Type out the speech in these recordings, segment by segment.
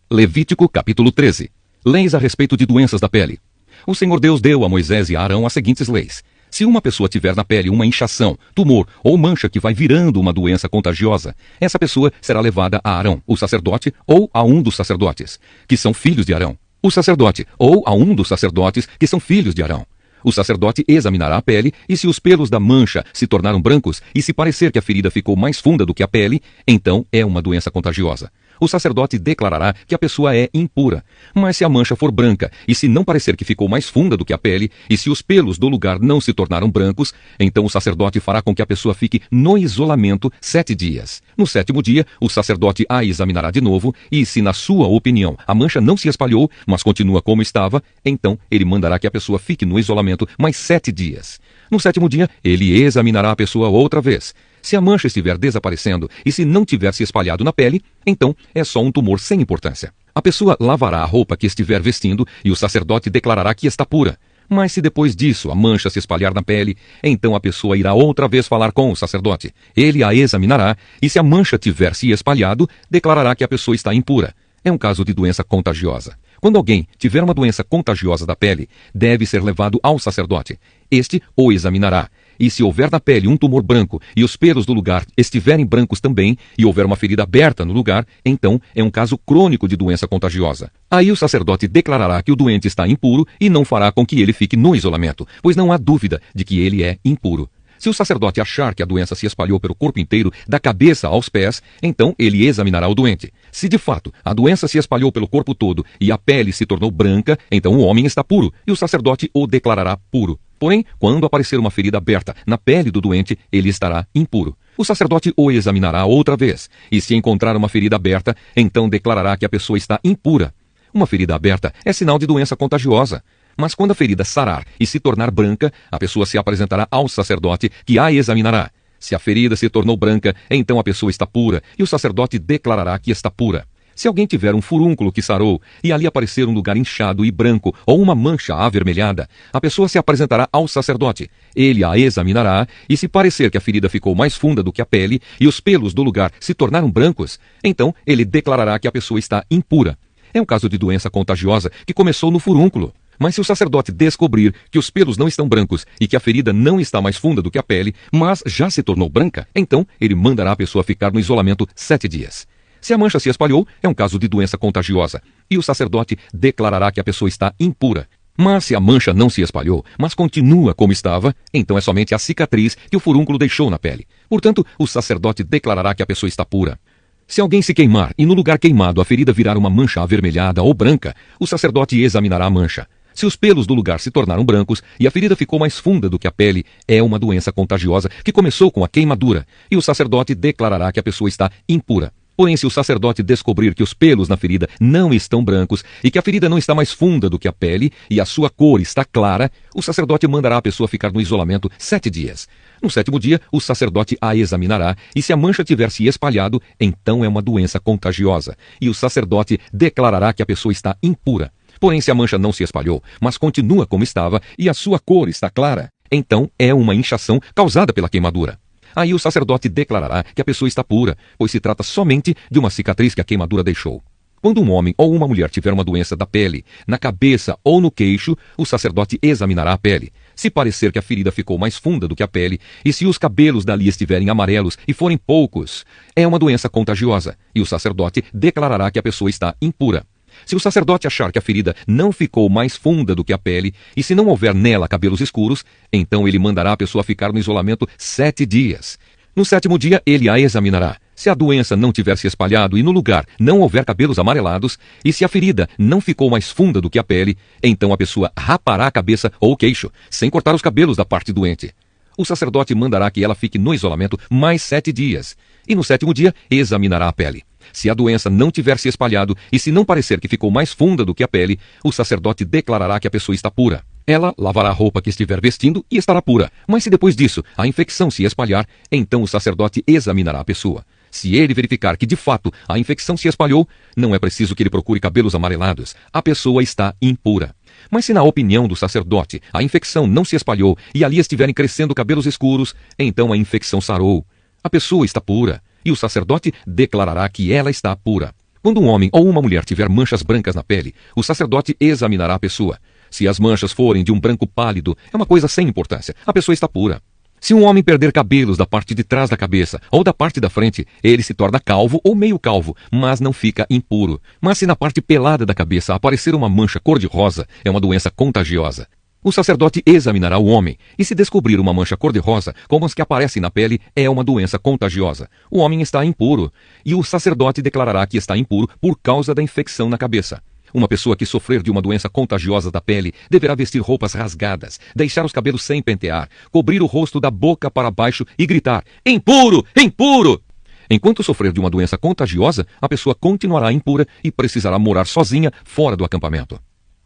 Levítico capítulo 13. Leis a respeito de doenças da pele. O Senhor Deus deu a Moisés e a Arão as seguintes leis. Se uma pessoa tiver na pele uma inchação, tumor ou mancha que vai virando uma doença contagiosa, essa pessoa será levada a Arão, o sacerdote, ou a um dos sacerdotes, que são filhos de Arão. O sacerdote, ou a um dos sacerdotes, que são filhos de Arão. O sacerdote examinará a pele, e se os pelos da mancha se tornaram brancos, e se parecer que a ferida ficou mais funda do que a pele, então é uma doença contagiosa. O sacerdote declarará que a pessoa é impura. Mas se a mancha for branca, e se não parecer que ficou mais funda do que a pele, e se os pelos do lugar não se tornaram brancos, então o sacerdote fará com que a pessoa fique no isolamento 7 dias. No 7º dia, o sacerdote a examinará de novo, e se na sua opinião a mancha não se espalhou, mas continua como estava, então ele mandará que a pessoa fique no isolamento mais 7 dias. No 7º dia, ele examinará a pessoa outra vez. Se a mancha estiver desaparecendo e se não tiver se espalhado na pele, então é só um tumor sem importância. A pessoa lavará a roupa que estiver vestindo e o sacerdote declarará que está pura. Mas se depois disso a mancha se espalhar na pele, então a pessoa irá outra vez falar com o sacerdote. Ele a examinará e se a mancha tiver se espalhado, declarará que a pessoa está impura. É um caso de doença contagiosa. Quando alguém tiver uma doença contagiosa da pele, deve ser levado ao sacerdote. Este o examinará. E se houver na pele um tumor branco e os pelos do lugar estiverem brancos também, e houver uma ferida aberta no lugar, então é um caso crônico de doença contagiosa. Aí o sacerdote declarará que o doente está impuro e não fará com que ele fique no isolamento, pois não há dúvida de que ele é impuro. Se o sacerdote achar que a doença se espalhou pelo corpo inteiro, da cabeça aos pés, então ele examinará o doente. Se de fato a doença se espalhou pelo corpo todo e a pele se tornou branca, então o homem está puro e o sacerdote o declarará puro. Porém, quando aparecer uma ferida aberta na pele do doente, ele estará impuro. O sacerdote o examinará outra vez, e se encontrar uma ferida aberta, então declarará que a pessoa está impura. Uma ferida aberta é sinal de doença contagiosa. Mas quando a ferida sarar e se tornar branca, a pessoa se apresentará ao sacerdote, que a examinará. Se a ferida se tornou branca, então a pessoa está pura, e o sacerdote declarará que está pura. Se alguém tiver um furúnculo que sarou, e ali aparecer um lugar inchado e branco, ou uma mancha avermelhada, a pessoa se apresentará ao sacerdote. Ele a examinará, e se parecer que a ferida ficou mais funda do que a pele, e os pelos do lugar se tornaram brancos, então ele declarará que a pessoa está impura. É um caso de doença contagiosa que começou no furúnculo. Mas se o sacerdote descobrir que os pelos não estão brancos e que a ferida não está mais funda do que a pele, mas já se tornou branca, então ele mandará a pessoa ficar no isolamento 7 dias. Se a mancha se espalhou, é um caso de doença contagiosa, e o sacerdote declarará que a pessoa está impura. Mas se a mancha não se espalhou, mas continua como estava, então é somente a cicatriz que o furúnculo deixou na pele. Portanto, o sacerdote declarará que a pessoa está pura. Se alguém se queimar e no lugar queimado a ferida virar uma mancha avermelhada ou branca, o sacerdote examinará a mancha. Se os pelos do lugar se tornaram brancos e a ferida ficou mais funda do que a pele, é uma doença contagiosa que começou com a queimadura, e o sacerdote declarará que a pessoa está impura. Porém, se o sacerdote descobrir que os pelos na ferida não estão brancos e que a ferida não está mais funda do que a pele e a sua cor está clara, o sacerdote mandará a pessoa ficar no isolamento 7 dias. No 7º dia, o sacerdote a examinará e se a mancha tiver se espalhado, então é uma doença contagiosa, e o sacerdote declarará que a pessoa está impura. Porém, se a mancha não se espalhou, mas continua como estava e a sua cor está clara, então é uma inchação causada pela queimadura. Aí o sacerdote declarará que a pessoa está pura, pois se trata somente de uma cicatriz que a queimadura deixou. Quando um homem ou uma mulher tiver uma doença da pele, na cabeça ou no queixo, o sacerdote examinará a pele. Se parecer que a ferida ficou mais funda do que a pele, e se os cabelos dali estiverem amarelos e forem poucos, é uma doença contagiosa, e o sacerdote declarará que a pessoa está impura. Se o sacerdote achar que a ferida não ficou mais funda do que a pele, e se não houver nela cabelos escuros, então ele mandará a pessoa ficar no isolamento 7 dias. No 7º dia, ele a examinará. Se a doença não tiver se espalhado e no lugar não houver cabelos amarelados, e se a ferida não ficou mais funda do que a pele, então a pessoa rapará a cabeça ou o queixo, sem cortar os cabelos da parte doente. O sacerdote mandará que ela fique no isolamento mais 7 dias. E no 7º dia, examinará a pele. Se a doença não tiver se espalhado e se não parecer que ficou mais funda do que a pele, o sacerdote declarará que a pessoa está pura. Ela lavará a roupa que estiver vestindo e estará pura. Mas se depois disso a infecção se espalhar, então o sacerdote examinará a pessoa. Se ele verificar que de fato a infecção se espalhou, não é preciso que ele procure cabelos amarelados. A pessoa está impura. Mas se na opinião do sacerdote a infecção não se espalhou e ali estiverem crescendo cabelos escuros, então a infecção sarou. A pessoa está pura. E o sacerdote declarará que ela está pura. Quando um homem ou uma mulher tiver manchas brancas na pele, o sacerdote examinará a pessoa. Se as manchas forem de um branco pálido, é uma coisa sem importância. A pessoa está pura. Se um homem perder cabelos da parte de trás da cabeça ou da parte da frente, ele se torna calvo ou meio calvo, mas não fica impuro. Mas se na parte pelada da cabeça aparecer uma mancha cor-de-rosa, é uma doença contagiosa. O sacerdote examinará o homem, e se descobrir uma mancha cor-de-rosa, como as que aparecem na pele, é uma doença contagiosa. O homem está impuro, e o sacerdote declarará que está impuro por causa da infecção na cabeça. Uma pessoa que sofrer de uma doença contagiosa da pele deverá vestir roupas rasgadas, deixar os cabelos sem pentear, cobrir o rosto da boca para baixo e gritar: impuro! Impuro! Enquanto sofrer de uma doença contagiosa, a pessoa continuará impura e precisará morar sozinha fora do acampamento.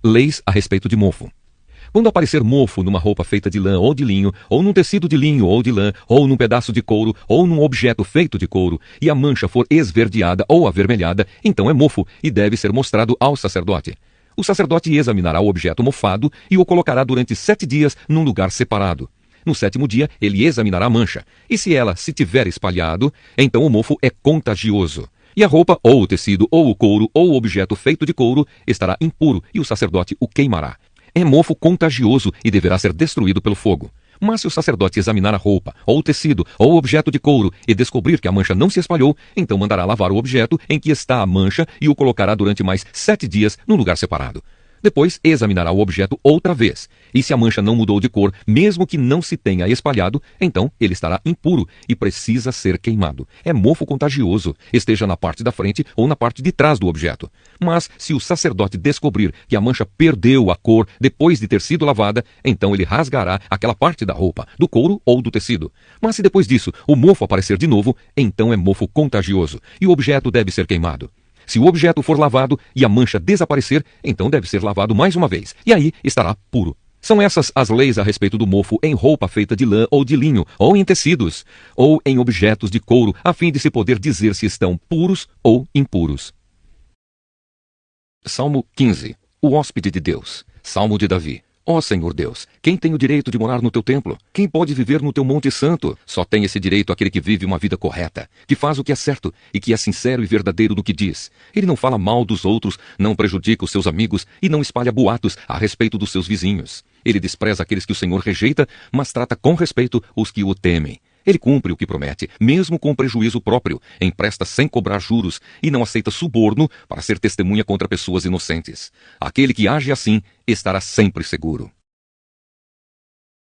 Leis a respeito de mofo. Quando aparecer mofo numa roupa feita de lã ou de linho, ou num tecido de linho ou de lã, ou num pedaço de couro, ou num objeto feito de couro, e a mancha for esverdeada ou avermelhada, então é mofo e deve ser mostrado ao sacerdote. O sacerdote examinará o objeto mofado e o colocará durante 7 dias num lugar separado. No 7º dia, ele examinará a mancha, e se ela se tiver espalhado, então o mofo é contagioso. E a roupa, ou o tecido, ou o couro, ou o objeto feito de couro estará impuro e o sacerdote o queimará. É mofo contagioso e deverá ser destruído pelo fogo. Mas se o sacerdote examinar a roupa, ou o tecido, ou o objeto de couro e descobrir que a mancha não se espalhou, então mandará lavar o objeto em que está a mancha e o colocará durante mais 7 dias num lugar separado. Depois examinará o objeto outra vez, e se a mancha não mudou de cor, mesmo que não se tenha espalhado, então ele estará impuro e precisa ser queimado. É mofo contagioso, esteja na parte da frente ou na parte de trás do objeto. Mas se o sacerdote descobrir que a mancha perdeu a cor depois de ter sido lavada, então ele rasgará aquela parte da roupa, do couro ou do tecido. Mas se depois disso o mofo aparecer de novo, então é mofo contagioso, e o objeto deve ser queimado. Se o objeto for lavado e a mancha desaparecer, então deve ser lavado mais uma vez, e aí estará puro. São essas as leis a respeito do mofo em roupa feita de lã ou de linho, ou em tecidos, ou em objetos de couro, a fim de se poder dizer se estão puros ou impuros. Salmo 15. O hóspede de Deus. Salmo de Davi. Ó Senhor Deus, quem tem o direito de morar no teu templo? Quem pode viver no teu monte santo? Só tem esse direito aquele que vive uma vida correta, que faz o que é certo e que é sincero e verdadeiro no que diz. Ele não fala mal dos outros, não prejudica os seus amigos e não espalha boatos a respeito dos seus vizinhos. Ele despreza aqueles que o Senhor rejeita, mas trata com respeito os que o temem. Ele cumpre o que promete, mesmo com prejuízo próprio, empresta sem cobrar juros e não aceita suborno para ser testemunha contra pessoas inocentes. Aquele que age assim estará sempre seguro.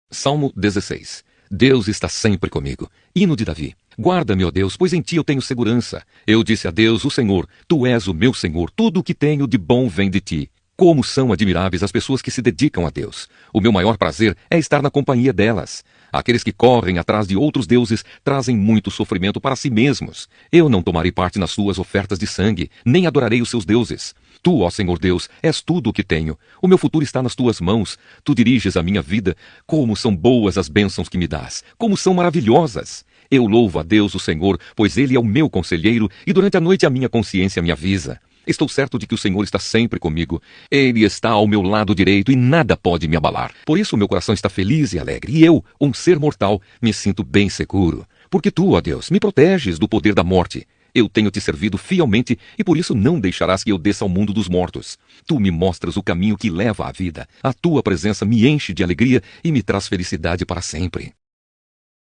Salmo 16. Deus está sempre comigo. Hino de Davi. Guarda-me, ó Deus, pois em ti eu tenho segurança. Eu disse a Deus, o Senhor, tu és o meu Senhor, tudo o que tenho de bom vem de ti. Como são admiráveis as pessoas que se dedicam a Deus. O meu maior prazer é estar na companhia delas. Aqueles que correm atrás de outros deuses trazem muito sofrimento para si mesmos. Eu não tomarei parte nas suas ofertas de sangue, nem adorarei os seus deuses. Tu, ó Senhor Deus, és tudo o que tenho. O meu futuro está nas tuas mãos. Tu diriges a minha vida. Como são boas as bênçãos que me dás. Como são maravilhosas. Eu louvo a Deus, o Senhor, pois Ele é o meu conselheiro e durante a noite a minha consciência me avisa. Estou certo de que o Senhor está sempre comigo. Ele está ao meu lado direito e nada pode me abalar. Por isso meu coração está feliz e alegre. E eu, um ser mortal, me sinto bem seguro. Porque tu, ó Deus, me proteges do poder da morte. Eu tenho te servido fielmente e por isso não deixarás que eu desça ao mundo dos mortos. Tu me mostras o caminho que leva à vida. A tua presença me enche de alegria e me traz felicidade para sempre.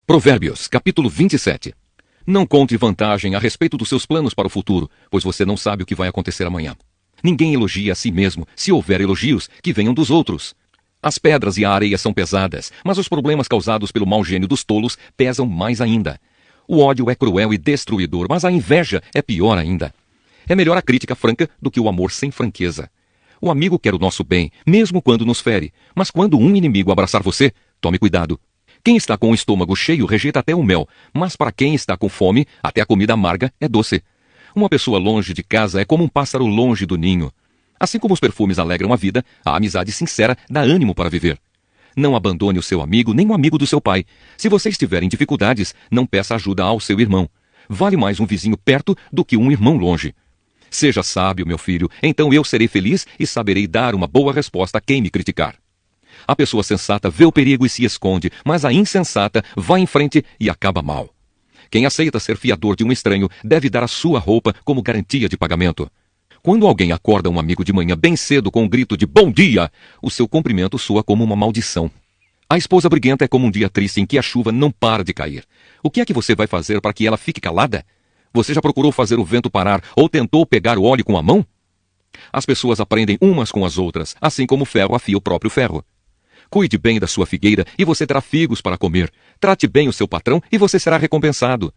Provérbios, capítulo 27. Não conte vantagem a respeito dos seus planos para o futuro, pois você não sabe o que vai acontecer amanhã. Ninguém elogia a si mesmo, se houver elogios, que venham dos outros. As pedras e a areia são pesadas, mas os problemas causados pelo mau gênio dos tolos pesam mais ainda. O ódio é cruel e destruidor, mas a inveja é pior ainda. É melhor a crítica franca do que o amor sem franqueza. O amigo quer o nosso bem, mesmo quando nos fere, mas quando um inimigo abraçar você, tome cuidado. Quem está com o estômago cheio rejeita até o mel, mas para quem está com fome, até a comida amarga é doce. Uma pessoa longe de casa é como um pássaro longe do ninho. Assim como os perfumes alegram a vida, a amizade sincera dá ânimo para viver. Não abandone o seu amigo nem o amigo do seu pai. Se você estiver em dificuldades, não peça ajuda ao seu irmão. Vale mais um vizinho perto do que um irmão longe. Seja sábio, meu filho, então eu serei feliz e saberei dar uma boa resposta a quem me criticar. A pessoa sensata vê o perigo e se esconde, mas a insensata vai em frente e acaba mal. Quem aceita ser fiador de um estranho deve dar a sua roupa como garantia de pagamento. Quando alguém acorda um amigo de manhã bem cedo com um grito de bom dia, o seu cumprimento soa como uma maldição. A esposa briguenta é como um dia triste em que a chuva não para de cair. O que é que você vai fazer para que ela fique calada? Você já procurou fazer o vento parar ou tentou pegar o óleo com a mão? As pessoas aprendem umas com as outras, assim como o ferro afia o próprio ferro. Cuide bem da sua figueira e você terá figos para comer. Trate bem o seu patrão e você será recompensado.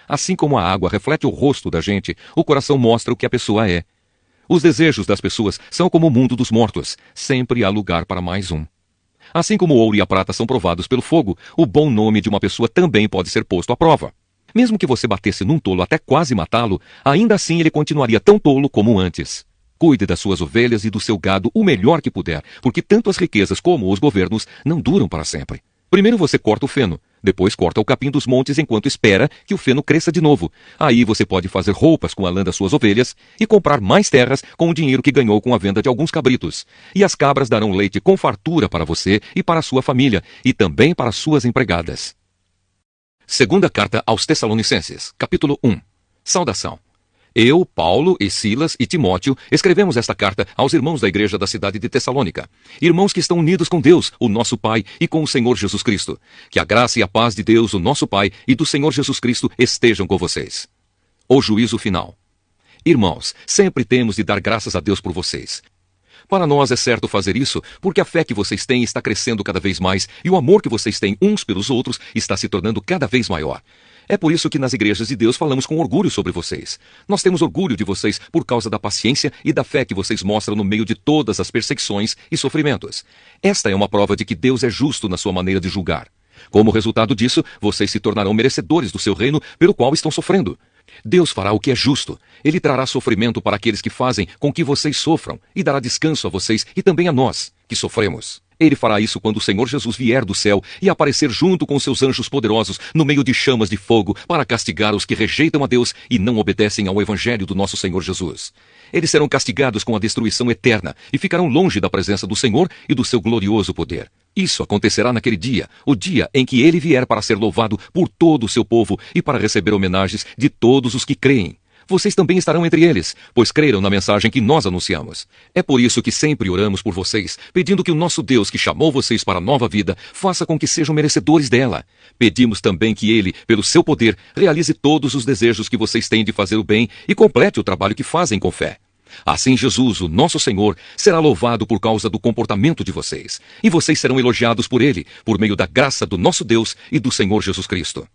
Assim como a água reflete o rosto da gente, o coração mostra o que a pessoa é. Os desejos das pessoas são como o mundo dos mortos. Sempre há lugar para mais um. Assim como o ouro e a prata são provados pelo fogo, o bom nome de uma pessoa também pode ser posto à prova. Mesmo que você batesse num tolo até quase matá-lo, ainda assim ele continuaria tão tolo como antes. Cuide das suas ovelhas e do seu gado o melhor que puder, porque tanto as riquezas como os governos não duram para sempre. Primeiro você corta o feno, depois corta o capim dos montes enquanto espera que o feno cresça de novo. Aí você pode fazer roupas com a lã das suas ovelhas e comprar mais terras com o dinheiro que ganhou com a venda de alguns cabritos. E as cabras darão leite com fartura para você e para a sua família, e também para suas empregadas. Segunda carta aos Tessalonicenses, capítulo 1. Saudação. Eu, Paulo e Silas e Timóteo escrevemos esta carta aos irmãos da igreja da cidade de Tessalônica, irmãos que estão unidos com Deus, o nosso Pai, e com o Senhor Jesus Cristo. Que a graça e a paz de Deus, o nosso Pai, e do Senhor Jesus Cristo estejam com vocês. O juízo final. Irmãos, sempre temos de dar graças a Deus por vocês. Para nós é certo fazer isso, porque a fé que vocês têm está crescendo cada vez mais e o amor que vocês têm uns pelos outros está se tornando cada vez maior. É por isso que nas igrejas de Deus falamos com orgulho sobre vocês. Nós temos orgulho de vocês por causa da paciência e da fé que vocês mostram no meio de todas as perseguições e sofrimentos. Esta é uma prova de que Deus é justo na sua maneira de julgar. Como resultado disso, vocês se tornarão merecedores do seu reino pelo qual estão sofrendo. Deus fará o que é justo. Ele trará sofrimento para aqueles que fazem com que vocês sofram e dará descanso a vocês e também a nós, que sofremos. Ele fará isso quando o Senhor Jesus vier do céu e aparecer junto com seus anjos poderosos no meio de chamas de fogo para castigar os que rejeitam a Deus e não obedecem ao evangelho do nosso Senhor Jesus. Eles serão castigados com a destruição eterna e ficarão longe da presença do Senhor e do seu glorioso poder. Isso acontecerá naquele dia, o dia em que ele vier para ser louvado por todo o seu povo e para receber homenagens de todos os que creem. Vocês também estarão entre eles, pois creram na mensagem que nós anunciamos. É por isso que sempre oramos por vocês, pedindo que o nosso Deus que chamou vocês para a nova vida, faça com que sejam merecedores dela. Pedimos também que Ele, pelo seu poder, realize todos os desejos que vocês têm de fazer o bem e complete o trabalho que fazem com fé. Assim Jesus, o nosso Senhor, será louvado por causa do comportamento de vocês, e vocês serão elogiados por Ele, por meio da graça do nosso Deus e do Senhor Jesus Cristo.